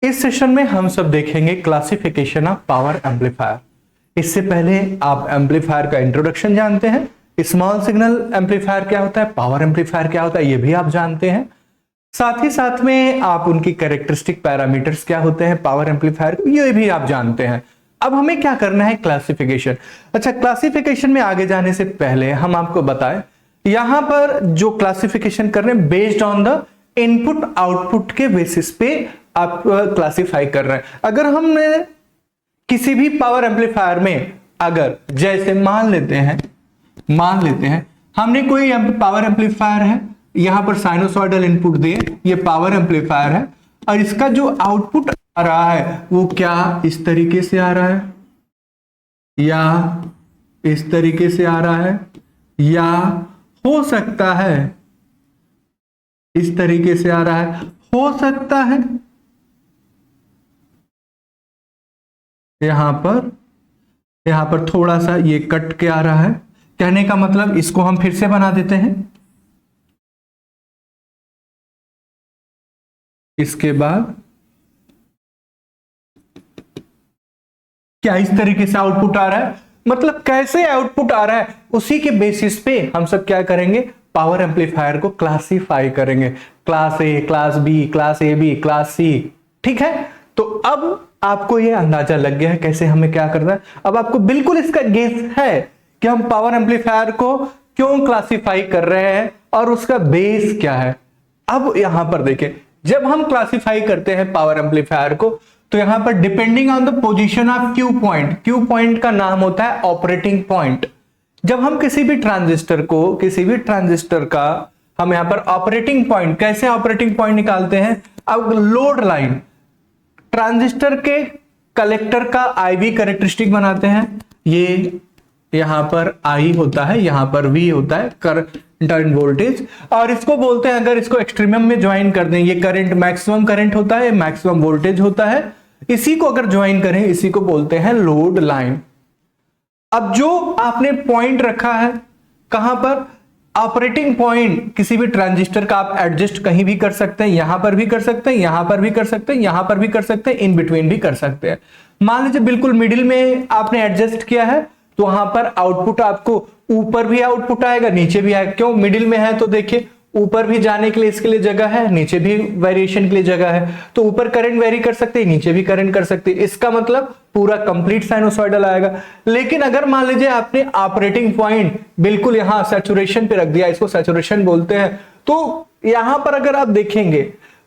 इस सेशन में हम सब देखेंगे क्लासिफिकेशन ऑफ पावर एम्पलीफायर। इससे पहले आप एम्पलीफायर का इंट्रोडक्शन जानते हैं, स्मॉल सिग्नल एम्पलीफायर क्या होता है, पावर एम्पलीफायर क्या होता है, ये भी आप जानते हैं। साथ ही साथ में आप उनकी कैरेक्टरिस्टिक पैरामीटर्स क्या होते हैं पावर एम्पलीफायर, ये भी आप जानते हैं। अब हमें क्या करना है, क्लासिफिकेशन। अच्छा, क्लासिफिकेशन में आगे जाने से पहले हम आपको बताएं, यहां पर जो क्लासिफिकेशन कर रहे हैं based on the input output के बेसिस पे आप क्लासिफाई कर रहे हैं। अगर हमने किसी भी पावर एम्पलीफायर में, अगर जैसे मान लेते हैं हमने कोई पावर एम्पलीफायर है, यहां पर साइनोसॉइडल इनपुट दिए, ये पावर एम्पलीफायर है और इसका जो आउटपुट आ रहा है वो क्या इस तरीके से आ रहा है, या इस तरीके से आ रहा है, या हो सकता है इस तरीके से आ रहा है, हो सकता है यहां पर थोड़ा सा ये कट के आ रहा है। कहने का मतलब इसको हम फिर से बना देते हैं। इसके बाद क्या इस तरीके से आउटपुट आ रहा है, मतलब कैसे आउटपुट आ रहा है उसी के बेसिस पे हम सब क्या करेंगे, पावर एम्पलीफायर को क्लासिफाई करेंगे। Class A, class B, class A B, class C. ठीक है, तो अब आपको यह अंदाजा लग गया है कैसे हमें क्या करना है। अब आपको बिल्कुल इसका गेस है कि हम पावर एम्पलीफायर को क्यों क्लासिफाई कर रहे हैं और उसका बेस क्या है। अब यहां पर देखें, जब हम क्लासिफाई करते हैं पावर एम्पलीफायर को, तो यहां पर depending on the position of Q point का नाम होता है ऑपरेटिंग पॉइंट। जब हम किसी भी ट्रांजिस्टर का हम यहां पर ऑपरेटिंग पॉइंट, कैसे ऑपरेटिंग पॉइंट निकालते हैं, अब लोड लाइन ट्रांजिस्टर के कलेक्टर का आईवी कैरेक्टरिस्टिक बनाते हैं। ये यहां पर आई होता है, यहां पर वी होता है करंट एंड वोल्टेज, और इसको बोलते हैं, अगर इसको एक्सट्रीमम में ज्वाइन कर दें, ये करंट मैक्सिमम करंट होता है, मैक्सिमम वोल्टेज होता है। इसी को अगर ज्वाइन करें, इसी को बोलते हैं लोड लाइन। अब जो आपने पॉइंट रखा है कहां पर, ऑपरेटिंग पॉइंट किसी भी ट्रांजिस्टर का आप एडजस्ट कहीं भी कर सकते हैं, यहां पर भी कर सकते हैं, यहां पर भी कर सकते हैं, यहां पर भी कर सकते हैं, इन बिटवीन भी कर सकते हैं। मान लीजिए बिल्कुल मिडिल में आपने एडजस्ट किया है, तो वहां पर आउटपुट आपको ऊपर भी आउटपुट आएगा, नीचे भी आएगा। क्यों, मिडिल में है तो देखिए ऊपर भी जाने के लिए इसके लिए जगह है, नीचे भी वेरिएशन के लिए जगह है, तो ऊपर करंट वेरी कर सकते हैं, नीचे भी करंट कर सकते हैं। इसका मतलब पूरा कंप्लीट साइनोसॉइडल आएगा। लेकिन अगर मान लीजिए आपने ऑपरेटिंग पॉइंट बिल्कुल यहां सैचुरेशन पे रख दिया, इसको सैचुरेशन बोलते हैं, तो यहां पर अगर आप देखेंगे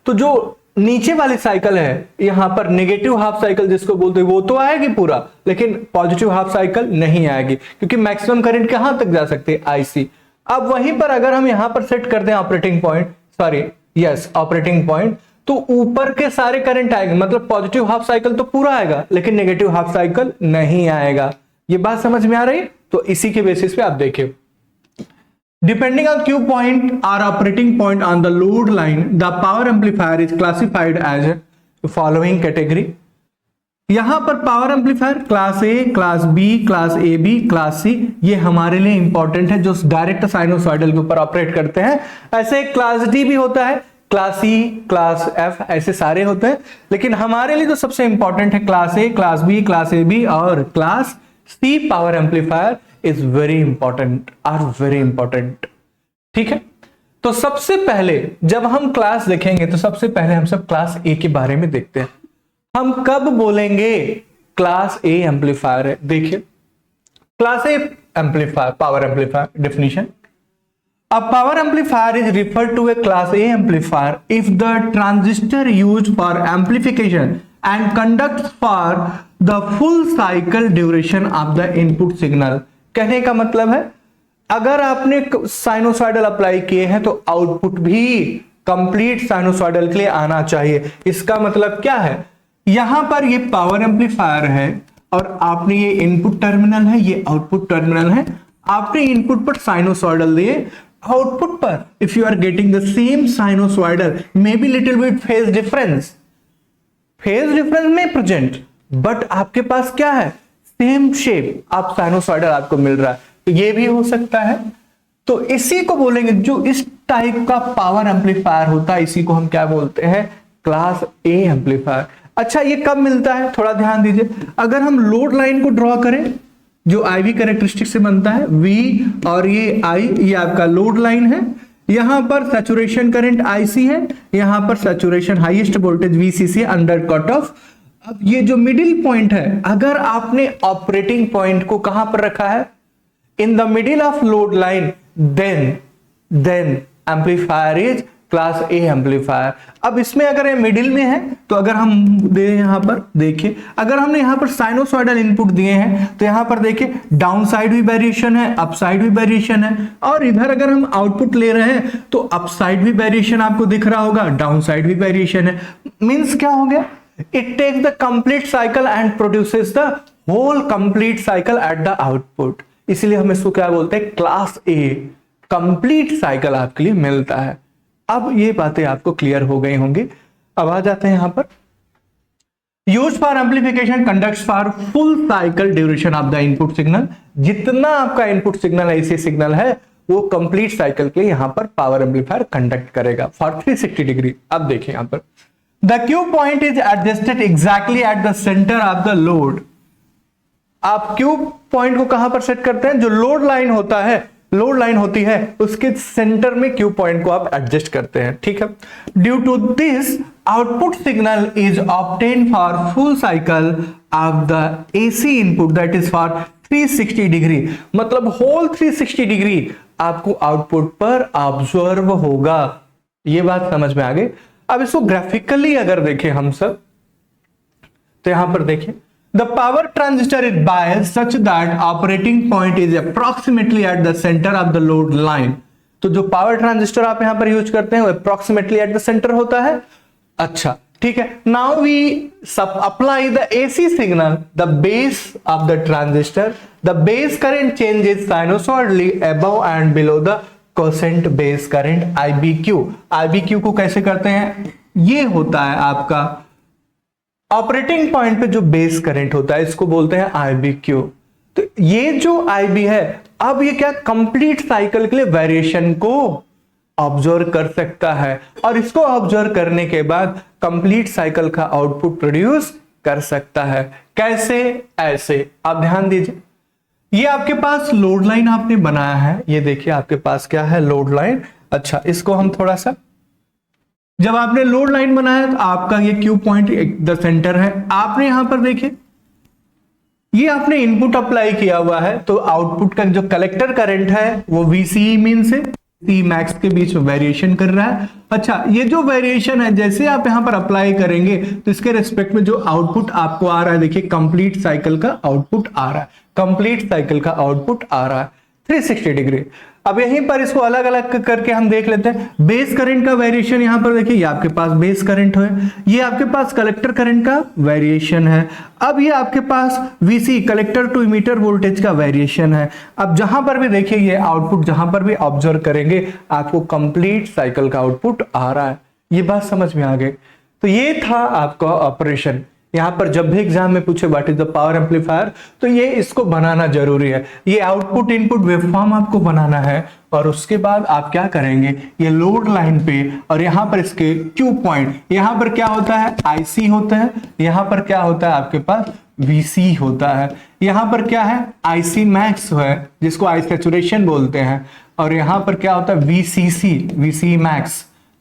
तो जो नीचे वाली साइकिल है, यहां पर नेगेटिव हाफ साइकिल जिसको बोलते हैं, वो तो आएगी पूरा, लेकिन पॉजिटिव हाफ साइकिल नहीं आएगी, क्योंकि मैक्सिमम करंट कहां तक जा सकते हैं, आईसी। अब वहीं पर अगर हम यहां पर सेट कर दें ऑपरेटिंग पॉइंट, तो ऊपर के सारे करंट आएंगे, मतलब पॉजिटिव हाफ साइकिल तो पूरा आएगा, लेकिन नेगेटिव हाफ साइकिल नहीं आएगा। ये बात समझ में आ रही है? तो इसी के बेसिस पे आप देखिए, डिपेंडिंग ऑन क्यू पॉइंट और operating point on the load line, the power amplifier is classified as following category. यहां पर power amplifier class A, class B, class A B, class C, ये हमारे लिए इंपॉर्टेंट है जो डायरेक्ट साइनोसॉइडल के ऊपर ऑपरेट करते हैं। ऐसे क्लास डी भी होता है, क्लास सी, क्लास एफ, ऐसे सारे होते हैं, लेकिन हमारे लिए जो सबसे इंपॉर्टेंट है class A, class B, class A B और class C power amplifier is very important और वेरी इंपॉर्टेंट। ठीक है, तो सबसे पहले जब हम क्लास देखेंगे तो सबसे पहले हम सब क्लास ए के बारे में देखते हैं। हम कब बोलेंगे क्लास ए एम्पलीफायर है, देखिए class A amplifier, power amplifier definition, a power amplifier is referred to a class A amplifier if the transistor used for amplification and conducts for the full cycle duration of the input signal। कहने का मतलब है, अगर आपने sinusoidal apply किए हैं तो output भी कंप्लीट साइनोसॉइडल के लिए आना चाहिए। इसका मतलब क्या है, यहां पर ये पावर एम्पलीफायर है और आपने ये इनपुट टर्मिनल है, ये आउटपुट टर्मिनल है, आपने इनपुट पर साइनोसॉइडल दिए, आउटपुट पर if you are getting the same sinusoidal, may be little bit phase difference में प्रेजेंट, बट आपके पास क्या है, सेम शेप, आप साइनोसॉइडल आपको मिल रहा है, तो ये भी हो सकता है। तो इसी को बोलेंगे, जो इस टाइप का पावर एम्पलीफायर होता है, इसी को हम क्या बोलते हैं, क्लास ए एम्पलीफायर। अच्छा ये कब मिलता है, थोड़ा ध्यान दीजिए। अगर हम लोड लाइन को ड्रॉ करें जो I V कैरेक्टरिस्टिक से बनता है, V और ये I, ये आपका लोड लाइन है, यहां पर सैचुरेशन करंट IC है, यहां पर saturation highest voltage VCC under cut off. अब ये जो मिडिल पॉइंट है, अगर आपने ऑपरेटिंग पॉइंट को कहां पर रखा है, in the middle of load line, then amplifier is class A amplifier. अब इसमें अगर ये मिडिल में है तो अगर हम दे यहां पर देखिए, अगर हमने यहां पर साइनोसॉइडल इनपुट दिए हैं तो यहां पर देखिए डाउन साइड भी वेरिएशन है, अप साइड भी वेरिएशन है, और इधर अगर हम आउटपुट ले रहे हैं तो अप साइड भी वेरिएशन आपको दिख रहा होगा, डाउन साइड भी वेरिएशन है। मींस क्या हो गया, it takes the complete cycle and produces the whole complete cycle at the output. इसलिए हम इसको क्या बोलते हैं, क्लास ए कंप्लीट साइकिल आपके लिए मिलता है। अब ये बातें आपको क्लियर हो गई होंगी। अब आ जाते हैं यहां पर, use for amplification conducts for full cycle duration of the input signal. जितना आपका इनपुट सिग्नल ऐसे सिग्नल है वो कंप्लीट साइकिल के यहां पर पावर एम्पलीफायर कंडक्ट करेगा फॉर 360 डिग्री। अब देखिए यहां पर, the Q point is adjusted exactly at the centre of the load. आप क्यू पॉइंट को कहां पर सेट करते हैं, जो लोड लाइन होता है, लोड लाइन होती है उसके सेंटर में क्यू पॉइंट को आप एडजस्ट करते हैं, ठीक है। Due to this output signal is obtain for full cycle of the AC input that is for 360 degree. मतलब होल 360 डिग्री आपको आउटपुट पर ऑब्जर्व होगा। ये बात समझ में आ गई। अब इसको ग्राफिकली अगर देखें हम सब, तो यहां पर देखिए, the power transistor is biased such that operating point is approximately at the center of the load line। तो जो पावर ट्रांजिस्टर आप यहां पर यूज करते हैं वो approximately at the center होता है। अच्छा ठीक है, now we apply the AC signal, the base of the transistor, the base current changes sinusoidally above and below the quiescent base current IBQ। IBQ को कैसे करते हैं, ये होता है आपका ऑपरेटिंग पॉइंट पे जो बेस करंट होता है, इसको बोलते हैं IBQ। तो ये जो IB है, अब ये क्या कंप्लीट साइकिल के लिए वेरिएशन को ऑब्जर्व कर सकता है, और इसको ऑब्जर्व करने के बाद कंप्लीट साइकिल का आउटपुट प्रोड्यूस कर सकता है। कैसे, ऐसे आप ध्यान दीजिए। ये आपके पास लोड लाइन आपने बनाया है, ये देखिए आपके पास क्या है, लोड लाइन। अच्छा इसको हम थोड़ा सा, जब आपने लोड लाइन बनाया तो आपका ये क्यू पॉइंट द सेंटर है। आपने यहां पर देखिए ये आपने इनपुट अप्लाई किया हुआ है, तो आउटपुट का जो कलेक्टर करंट है वो VCE मीन से C मैक्स के बीच में वेरिएशन कर रहा है। अच्छा ये जो वेरिएशन है, जैसे आप यहां पर अप्लाई करेंगे तो इसके रेस्पेक्ट में जो आउटपुट आपको आ रहा है, देखिए कंप्लीट साइकिल का आउटपुट आ रहा है, कंप्लीट साइकिल का आउटपुट आ रहा है 360 डिग्री। अब यहीं पर इसको अलग अलग करके हम देख लेते हैं। बेस करंट का वेरिएशन यहां पर देखिए, ये आपके पास बेस करंट है, ये आपके पास कलेक्टर करंट का वेरिएशन है। अब ये आपके पास VC collector to emitter voltage का वेरिएशन है। अब जहां पर भी देखिए ये आउटपुट जहां पर भी ऑब्जर्व करेंगे आपको कंप्लीट साइकिल का आउटपुट आ रहा है। ये बात समझ में आ गई। तो ये था आपका ऑपरेशन। यहां पर जब भी एग्जाम में पूछे what is the power amplifier, तो ये इसको बनाना जरूरी है। ये आउटपुट इनपुट वेवफॉर्म आपको बनाना है, और उसके बाद आप क्या करेंगे, ये लोड लाइन पे और यहां पर इसके क्यू पॉइंट, यहां पर क्या होता है IC होता है, यहां पर क्या होता है आपके पास VC होता है, यहां पर क्या है IC मैक्स है जिसको आई सैचुरेशन बोलते हैं, और यहां पर क्या होता है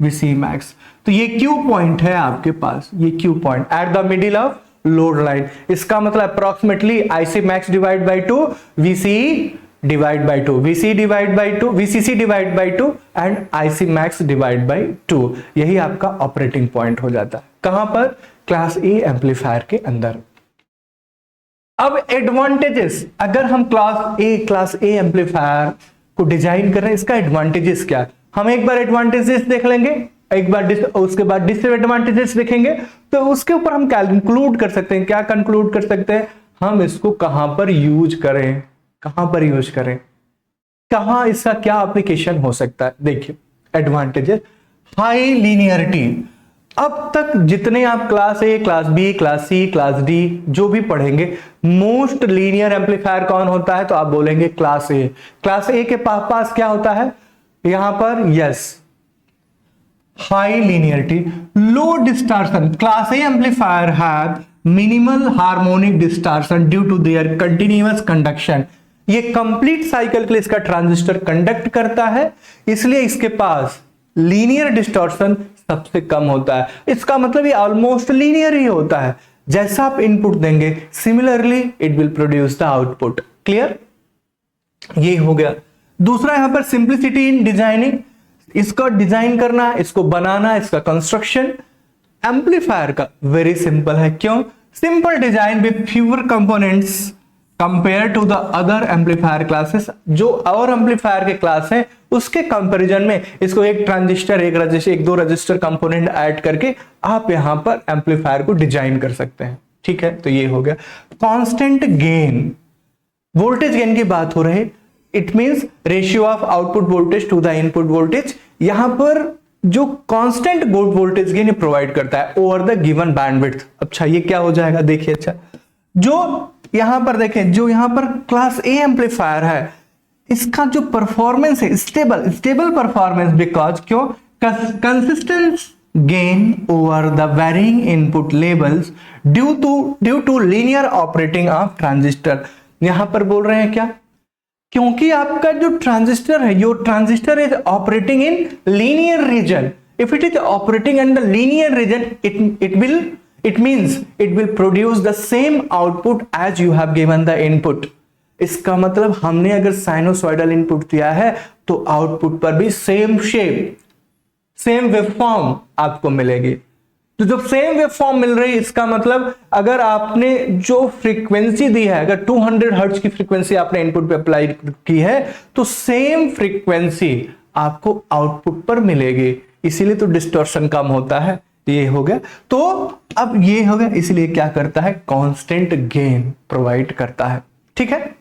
VC मैक्स। तो ये क्यू पॉइंट है आपके पास, ये Q point at the middle of load line. इसका मतलब approximately IC max divide by 2, VCE divide by 2, VCC divide by 2 and IC max divide by 2। यही आपका ऑपरेटिंग पॉइंट हो जाता है। कहां पर, क्लास ए एम्पलीफायर के अंदर। अब एडवांटेजेस, अगर हम क्लास ए एम्पलीफायर को डिजाइन कर रहे हैं, इसका एडवांटेजेस क्या है, हम एक बार एडवांटेजेस देख लेंगे, एक बार उसके बाद डिसएडवांटेजेस देखेंगे, तो उसके ऊपर हम कंक्लूड कर सकते हैं। क्या कंक्लूड कर सकते हैं, हम इसको कहां पर यूज करें, कहां इसका क्या एप्लीकेशन हो सकता है। देखिए एडवांटेजेस, हाई लीनियरिटी। अब तक जितने आप class A, class B, class C, class D जो भी पढ़ेंगे, मोस्ट लीनियर एम्पलीफायर कौन होता है, तो आप बोलेंगे क्लास ए। क्लास ए के पास क्या होता है, यहां पर yes high linearity, low distortion. Class A amplifier have minimal harmonic distortion due to their continuous conduction. ये कंप्लीट साइकिल के लिए इसका ट्रांजिस्टर कंडक्ट करता है, इसलिए इसके पास लीनियर डिस्टॉर्शन सबसे कम होता है। इसका मतलब ये ऑलमोस्ट लीनियर ही होता है। जैसा आप इनपुट देंगे similarly it will produce the output. Clear? ये हो गया। दूसरा यहां पर सिंप्लिसिटी इन डिजाइनिंग, इसको डिजाइन करना, इसको बनाना, इसका कंस्ट्रक्शन एम्पलीफायर का वेरी सिंपल है। क्यों? Simple design with fewer components compare to the other amplifier classes. जो और एम्पलीफायर के क्लास हैं उसके कंपैरिजन में इसको एक ट्रांजिस्टर, एक रजिस्टर, एक दो रजिस्टर कंपोनेंट ऐड करके आप यहां पर एम्पलीफायर को डिजाइन कर सकते हैं। ठीक है, तो ये हो गया। कांस्टेंट गेन, वोल्टेज गेन की बात हो रही है, it means ratio of output voltage to the input voltage. यहां पर जो कांस्टेंट वोल्टेज गेन प्रोवाइड करता है ओवर द गिवन बैंडविड्थ। अच्छा, ये क्या हो जाएगा? देखिए, अच्छा जो यहां पर देखें, जो यहां पर क्लास ए एम्पलीफायर है इसका जो परफॉर्मेंस है स्टेबल परफॉर्मेंस, बिकॉज क्यों? Consistent gain over the varying input levels due to linear operating of transistor. यहां पर बोल रहे हैं क्या? क्योंकि आपका जो ट्रांजिस्टर है, your transistor is operating in linear region. If it is operating in the linear region, it means it will produce the same output as you have given the input। इसका मतलब हमने अगर साइनोसॉइडल इनपुट दिया है तो output पर भी same shape, same waveform आपको मिलेगी। तो जब सेम वेवफॉर्म मिल रही, इसका मतलब अगर आपने जो फ्रीक्वेंसी दी है, अगर 200 हर्ट्ज की फ्रीक्वेंसी आपने इनपुट पे अप्लाई की है तो सेम फ्रीक्वेंसी आपको आउटपुट पर मिलेगी, इसीलिए तो डिस्टॉर्शन कम होता है। ये हो गया। तो अब ये हो गया, इसलिए क्या करता है? कांस्टेंट गेन प्रोवाइड करता है। ठीक है,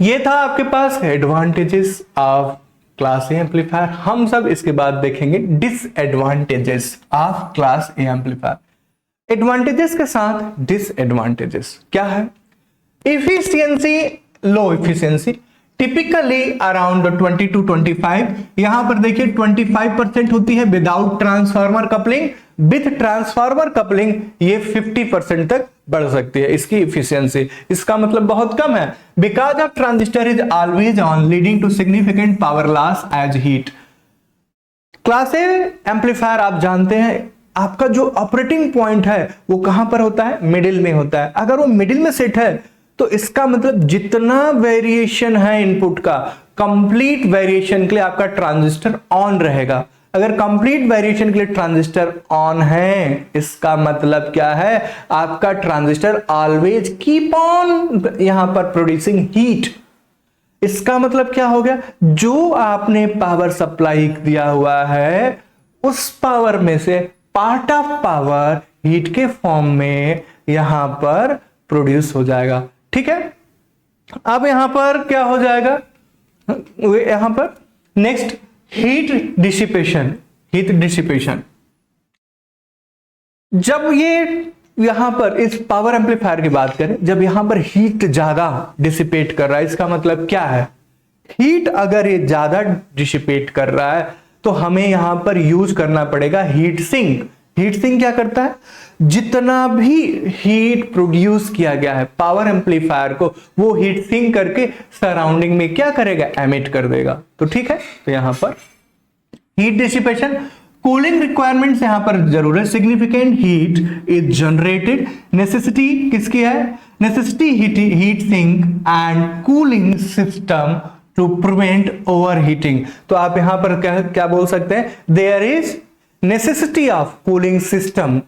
ये था आपके पास advantages of class A amplifier. हम सब इसके बाद देखेंगे disadvantages of class A amplifier. Advantages के साथ डिसएडवांटेजेस क्या है? Efficiency, low efficiency, typically around 20 to 25। यहां पर देखिए 25% होती है without transformer coupling, with transformer coupling ये 50% तक बढ़ सकती है इसकी इफिशियंसी। इसका मतलब बहुत कम है। Because of transistor is always on leading to significant power loss as heat. Class A amplifier आप जानते हैं आपका जो ऑपरेटिंग पॉइंट है वो कहां पर होता है? मिडिल में होता है। अगर वो मिडिल में सेट है तो इसका मतलब जितना वेरिएशन है इनपुट का, कंप्लीट वेरिएशन के लिए आपका ट्रांजिस्टर ऑन रहेगा। अगर कंप्लीट वेरिएशन के लिए ट्रांजिस्टर ऑन है, इसका मतलब क्या है? आपका ट्रांजिस्टर ऑलवेज कीप ऑन यहां पर प्रोड्यूसिंग हीट। इसका मतलब क्या हो गया? जो आपने पावर सप्लाई दिया हुआ है उस पावर में से पार्ट ऑफ पावर हीट के फॉर्म में यहां पर प्रोड्यूस हो जाएगा। ठीक है, अब यहां पर क्या हो जाएगा? यहां पर next heat dissipation. Heat dissipation, जब ये यहां पर इस पावर एम्पलीफायर की बात करें, जब यहां पर हीट ज्यादा डिसिपेट कर रहा है, इसका मतलब क्या है? हीट अगर ये ज्यादा डिसिपेट कर रहा है तो हमें यहां पर यूज करना पड़ेगा हीट सिंक। हीट सिंक क्या करता है? जितना भी हीट प्रोड्यूस किया गया है पावर एम्पलीफायर को, वो हीट सिंक करके सराउंडिंग में क्या करेगा? एमिट कर देगा। तो ठीक है, तो यहां पर हीट डिसिपेशन, कूलिंग रिक्वायरमेंट्स यहां पर जरूर है। Significant heat is generated, necessity किसकी है? Necessity heat sink and cooling system to prevent overheating. तो आप यहां पर क्या बोल सकते हैं? There is necessity of cooling system.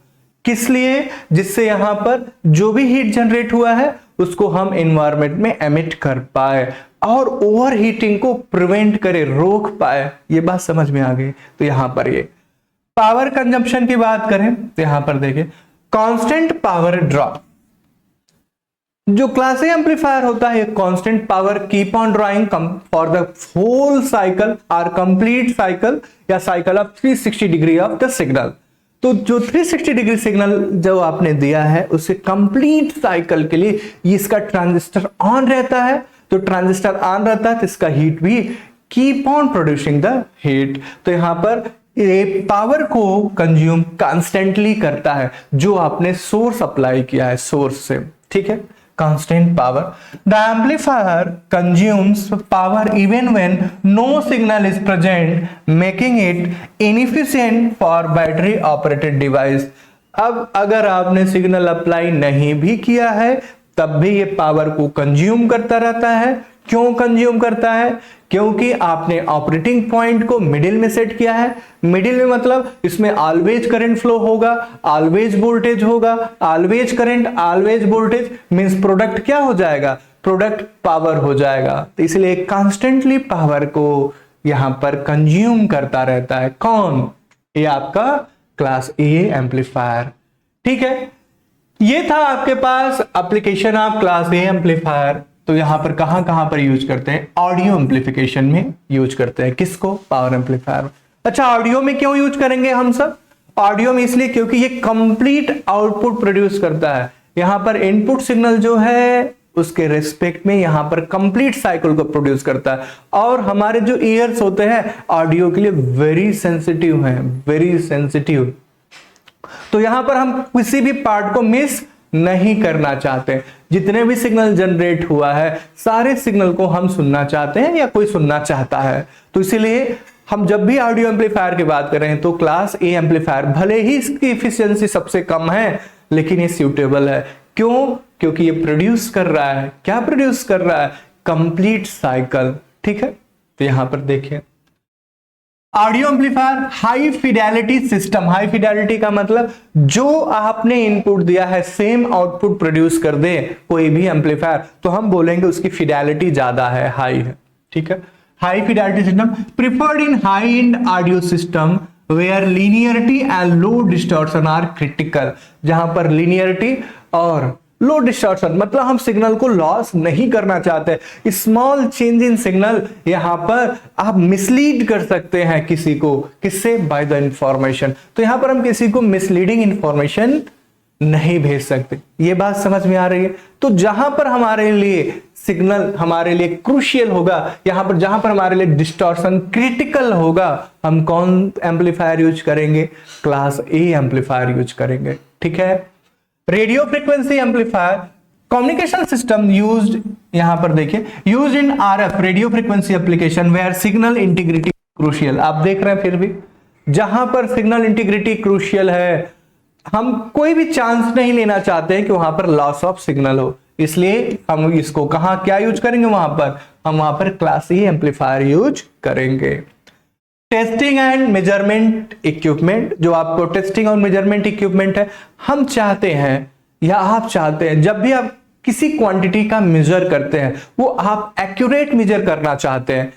किस लिए? जिससे यहां पर जो भी हीट जनरेट हुआ है उसको हम एनवायरमेंट में एमिट कर पाए और ओवर हीटिंग को प्रिवेंट करे, रोक पाए। ये बात समझ में आ गई। तो यहां पर ये पावर कंजम्पशन की बात करें तो यहां पर देखिए कांस्टेंट पावर ड्रॉप। जो क्लास ए एम्पलीफायर होता है constant power keep on drawing for the whole cycle और कंप्लीट साइकिल या cycle of 360 degree of the signal. तो जो 360 डिग्री सिग्नल जो आपने दिया है उसे कंप्लीट साइकिल के लिए इसका ट्रांजिस्टर ऑन रहता है। तो ट्रांजिस्टर ऑन रहता है तो इसका हीट भी keep on producing the heat. तो यहां पर ये पावर को कंज्यूम कांस्टेंटली करता है जो आपने सोर्स अप्लाई किया है, सोर्स से, ठीक है, constant power. The amplifier consumes power even when no signal is present, making it inefficient for battery operated device. अब अगर आपने सिग्नल अप्लाई नहीं भी किया है तब भी ये पावर को कंज्यूम करता रहता है। क्यों कंज्यूम करता है? क्योंकि आपने ऑपरेटिंग पॉइंट को मिडिल में सेट किया है। मिडिल में मतलब इसमें ऑलवेज करंट फ्लो होगा, ऑलवेज वोल्टेज होगा, always current, always voltage means product क्या हो जाएगा? प्रोडक्ट पावर हो जाएगा। तो इसलिए कांस्टेंटली पावर को यहां पर कंज्यूम करता रहता है। कौन? ये आपका क्लास ए एम्पलीफायर, ठीक है। ये था आपके पास application of class A amplifier. तो यहां पर कहां पर यूज करते हैं? ऑडियो एम्पलीफिकेशन में यूज करते हैं। किसको? Power amplifier. अच्छा, ऑडियो में क्यों यूज करेंगे हम सब? ऑडियो में इसलिए क्योंकि ये कंप्लीट आउटपुट प्रोड्यूस करता है। यहां पर इनपुट सिग्नल जो है उसके रेस्पेक्ट में यहां पर कंप्लीट साइकिल को प्रोड्यूस करता है। और हमारे जो ईयर्स होते हैं ऑडियो के लिए वेरी सेंसिटिव हैं, वेरी सेंसिटिव। तो यहां पर हम किसी भी पार्ट को मिस नहीं करना चाहते। जितने भी सिग्नल जनरेट हुआ है सारे सिग्नल को हम सुनना चाहते हैं या कोई सुनना चाहता है। तो इसीलिए हम जब भी ऑडियो एम्पलीफायर की बात कर रहे हैं तो क्लास ए एम्पलीफायर, भले ही इसकी एफिशिएंसी सबसे कम है लेकिन ये सूटेबल है। क्यों? क्योंकि ये प्रोड्यूस कर रहा है, क्या प्रोड्यूस कर रहा है? कंप्लीट साइकिल, ठीक है। तो यहां पर देखिए audio amplifier high fidelity system. High Fidelity का मतलब जो आपने इनपुट दिया है सेम आउटपुट प्रोड्यूस कर दे कोई भी एम्पलीफायर, तो हम बोलेंगे उसकी फिडेलिटी ज्यादा है, हाई है, ठीक है। High fidelity system preferred in high end audio system where linearity and low distortion are critical. जहां पर लीनियरिटी और लो डिस्टॉर्शन मतलब हम सिग्नल को लॉस नहीं करना चाहते। स्मॉल चेंज इन सिग्नल यहां पर आप मिसलीड कर सकते हैं किसी को, किससे? By the information. तो यहां पर हम किसी को मिसलीडिंग इंफॉर्मेशन नहीं भेज सकते। ये बात समझ में आ रही है? तो जहां पर हमारे लिए सिग्नल हमारे लिए क्रूशियल होगा, यहां पर जहां पर हमारे लिए डिस्टॉर्शन क्रिटिकल होगा, हम कौन एम्पलीफायर यूज करेंगे? क्लास ए एम्पलीफायर यूज करेंगे, ठीक है। Radio frequency amplifier communication system used, यहां पर देखिए used in RF radio frequency application where signal integrity crucial. आप देख रहे हैं फिर भी जहां पर सिग्नल इंटीग्रिटी क्रूशियल है, हम कोई भी चांस नहीं लेना चाहते हैं कि वहां पर लॉस ऑफ सिग्नल हो, इसलिए हम इसको कहां क्या यूज करेंगे? वहां पर हम वहां पर क्लास ए एम्पलीफायर यूज करेंगे। टेस्टिंग एंड मेजरमेंट इक्विपमेंट, जो आपको टेस्टिंग और मेजरमेंट इक्विपमेंट है, हम चाहते हैं या आप चाहते हैं जब भी आप किसी क्वांटिटी का मेजर करते हैं वो आप एक्यूरेट मेजर करना चाहते हैं।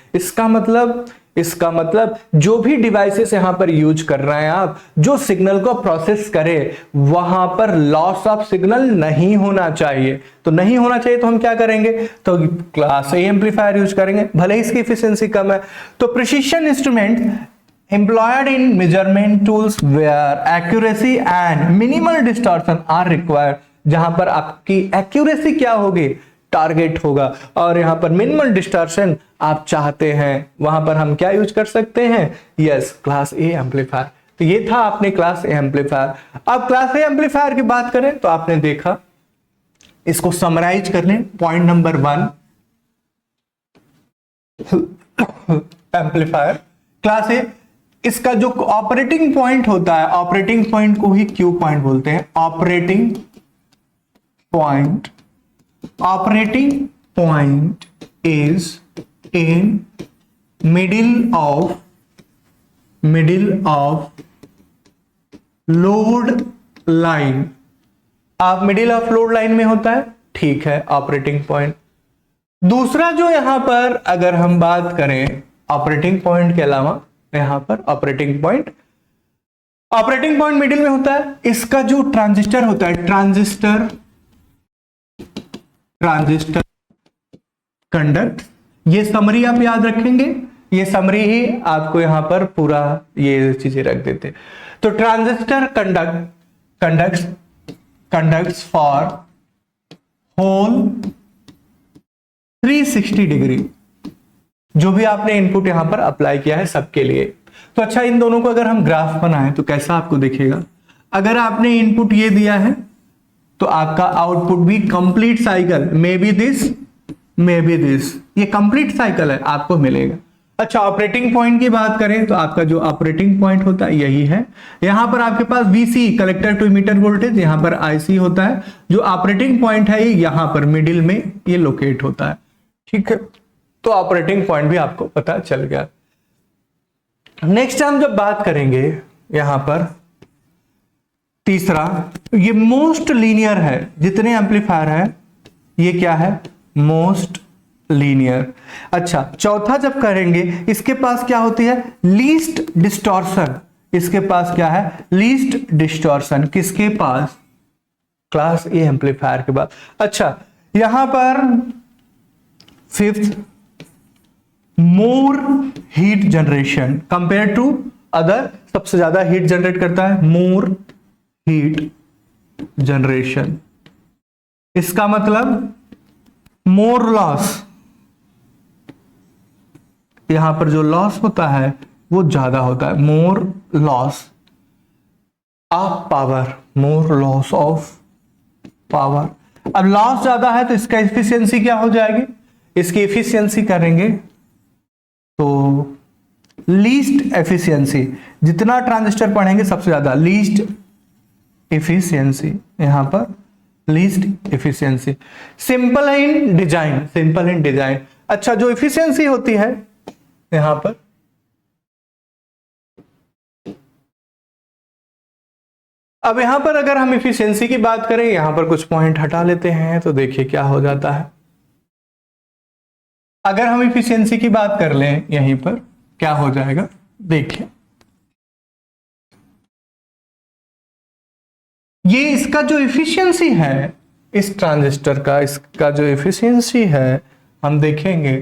इसका मतलब जो भी डिवाइसेस यहां पर यूज कर रहे हैं आप, जो सिग्नल को प्रोसेस करे वहां पर लॉस ऑफ सिग्नल नहीं होना चाहिए। तो नहीं होना चाहिए तो हम क्या करेंगे? तो क्लास ए एम्पलीफायर यूज करेंगे, भले ही इसकी एफिशिएंसी कम है। तो precision instrument employed in measurement tools where accuracy and minimal distortion are required, जहां पर आपकी एक्यूरेसी क्या होगी? टारगेट होगा, और यहां पर मिनिमल डिस्टॉर्शन आप चाहते हैं, वहां पर हम क्या यूज कर सकते हैं? Yes, class A amplifier. तो ये था आपने क्लास ए एम्पलीफायर। अब क्लास ए एम्पलीफायर की बात करें तो आपने देखा, इसको समराइज कर लें। पॉइंट नंबर 1, एम्पलीफायर क्लास ए, इसका जो ऑपरेटिंग पॉइंट होता है, ऑपरेटिंग पॉइंट को ही क्यू पॉइंट बोलते हैं। Operating point is in middle of load line. आप मिडिल ऑफ लोड लाइन में होता है, ठीक है, ऑपरेटिंग पॉइंट। दूसरा जो यहां पर अगर हम बात करें ऑपरेटिंग पॉइंट के अलावा, यहां पर ऑपरेटिंग पॉइंट मिडिल में होता है। इसका जो ट्रांजिस्टर होता है, ट्रांजिस्टर कंडक्ट, ये समरी आप याद रखेंगे, ये समरी ही आपको यहां पर पूरा ये चीजें रख देते। तो transistor conducts for whole 360 degree. जो भी आपने इनपुट यहां पर अप्लाई किया है सबके लिए। तो अच्छा, इन दोनों को अगर हम ग्राफ बनाएं तो कैसा आपको दिखेगा? अगर आपने इनपुट ये दिया है तो आपका आउटपुट भी complete cycle, may be this, ये कंप्लीट साइकिल है आपको मिलेगा। अच्छा, ऑपरेटिंग पॉइंट की बात करें तो आपका जो ऑपरेटिंग पॉइंट होता है यही है। यहां पर आपके पास VC collector to emitter voltage, यहां पर IC होता है। जो ऑपरेटिंग पॉइंट है यहां पर मिडिल में ये लोकेट होता है। ठीक है, तो ऑपरेटिंग पॉइंट भी आपको पता चल गया। नेक्स्ट हम जब बात करेंगे यहां पर तीसरा, ये मोस्ट लीनियर है। जितने एम्पलीफायर है ये क्या है? Most linear. अच्छा, चौथा जब करेंगे इसके पास क्या होती है? Least distortion. इसके पास क्या है? Least distortion. किसके पास? क्लास ए एम्पलीफायर के पास। अच्छा, यहां पर fifth, more heat generation compare to other. सबसे ज्यादा हीट जनरेट करता है, मोर हीट जनरेशन। इसका मतलब मोर लॉस, यहां पर जो लॉस होता है वो ज्यादा होता है। More loss of power, more loss of power. अब लॉस ज्यादा है तो इसका एफिशिएंसी क्या हो जाएगी? इसकी एफिशिएंसी करेंगे तो लीस्ट एफिशिएंसी, जितना ट्रांजिस्टर पढ़ेंगे सबसे ज्यादा लीस्ट एफिशिएंसी, यहां पर least efficiency. Simple in design, simple in design. अच्छा, जो एफिशिएंसी होती है यहां पर, अब यहां पर अगर हम एफिशिएंसी की बात करें, यहां पर कुछ पॉइंट हटा लेते हैं तो देखिए क्या हो जाता है। अगर हम एफिशिएंसी की बात कर लें यहीं पर क्या हो जाएगा, देखिए ये इसका जो एफिशिएंसी है इस ट्रांजिस्टर का, इसका जो एफिशिएंसी है हम देखेंगे।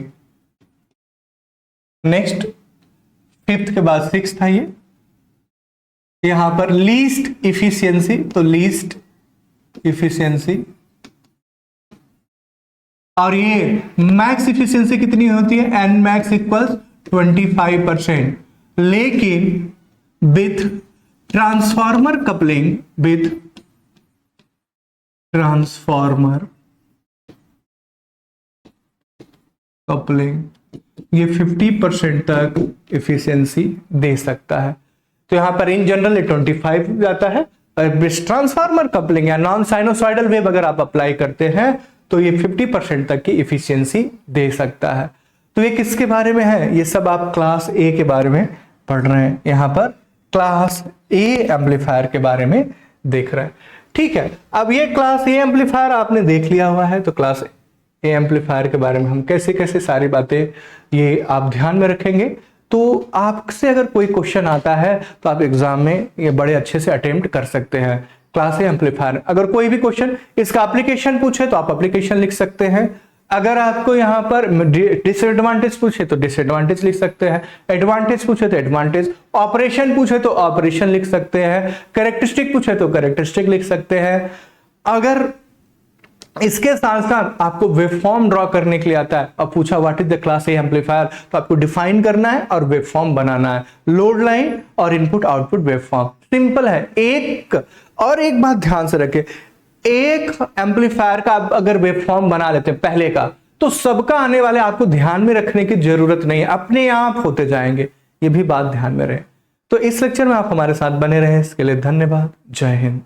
नेक्स्ट, फिफ्थ के बाद सिक्स था ये, यहां पर लीस्ट इफिशियंसी, तो लीस्ट इफिशियंसी। और ये मैक्स इफिशियंसी कितनी होती है? N max equals 25%। लेकिन with transformer coupling, with transformer coupling ये 50% तक इफिशियंसी दे सकता है। तो यहां पर इन जनरल ये 25 जाता है। ट्रांसफार्मर कपलिंग या नॉन साइनोसॉइडल वेव अगर आप अप्लाई करते हैं तो ये 50% तक की इफिशियंसी दे सकता है। तो ये किसके बारे में है? ये सब आप क्लास ए के बारे में पढ़ रहे हैं, यहां पर क्लास ए एम्पलीफायर के बारे में देख रहे हैं। ठीक है, अब ये क्लास ए एम्पलीफायर आपने देख लिया हुआ है, तो क्लास ए एम्पलीफायर के बारे में हम कैसे कैसे सारी बातें ये आप ध्यान में रखेंगे। तो आपसे अगर कोई क्वेश्चन आता है तो आप एग्जाम में ये बड़े अच्छे से अटेम्प्ट कर सकते हैं। क्लास ए एम्पलीफायर, अगर कोई भी क्वेश्चन इसका एप्लीकेशन पूछे तो आप एप्लीकेशन लिख सकते हैं। अगर आपको यहाँ पर डिसएडवांटेज पूछे तो डिसएडवांटेज लिख सकते हैं, एडवांटेज पूछे तो एडवांटेज, ऑपरेशन पूछे तो ऑपरेशन लिख सकते हैं, कैरेक्टरिस्टिक पूछे तो कैरेक्टरिस्टिक लिख सकते हैं। अगर इसके साथ साथ आपको वेवफॉर्म ड्रॉ करने के लिए आता है और पूछा what is the class A amplifier, तो आपको डिफाइन करना है और वेवफॉर्म बनाना है, लोड लाइन और इनपुट आउटपुट वेवफॉर्म। सिंपल है। एक बात ध्यान से रखें, एक एम्पलीफायर का आप अगर वेवफॉर्म बना लेते हैं पहले का, तो सबका आने वाले आपको ध्यान में रखने की जरूरत नहीं है, अपने आप होते जाएंगे। ये भी बात ध्यान में रहे। तो इस लेक्चर में आप हमारे साथ बने रहे, इसके लिए धन्यवाद। जय हिंद।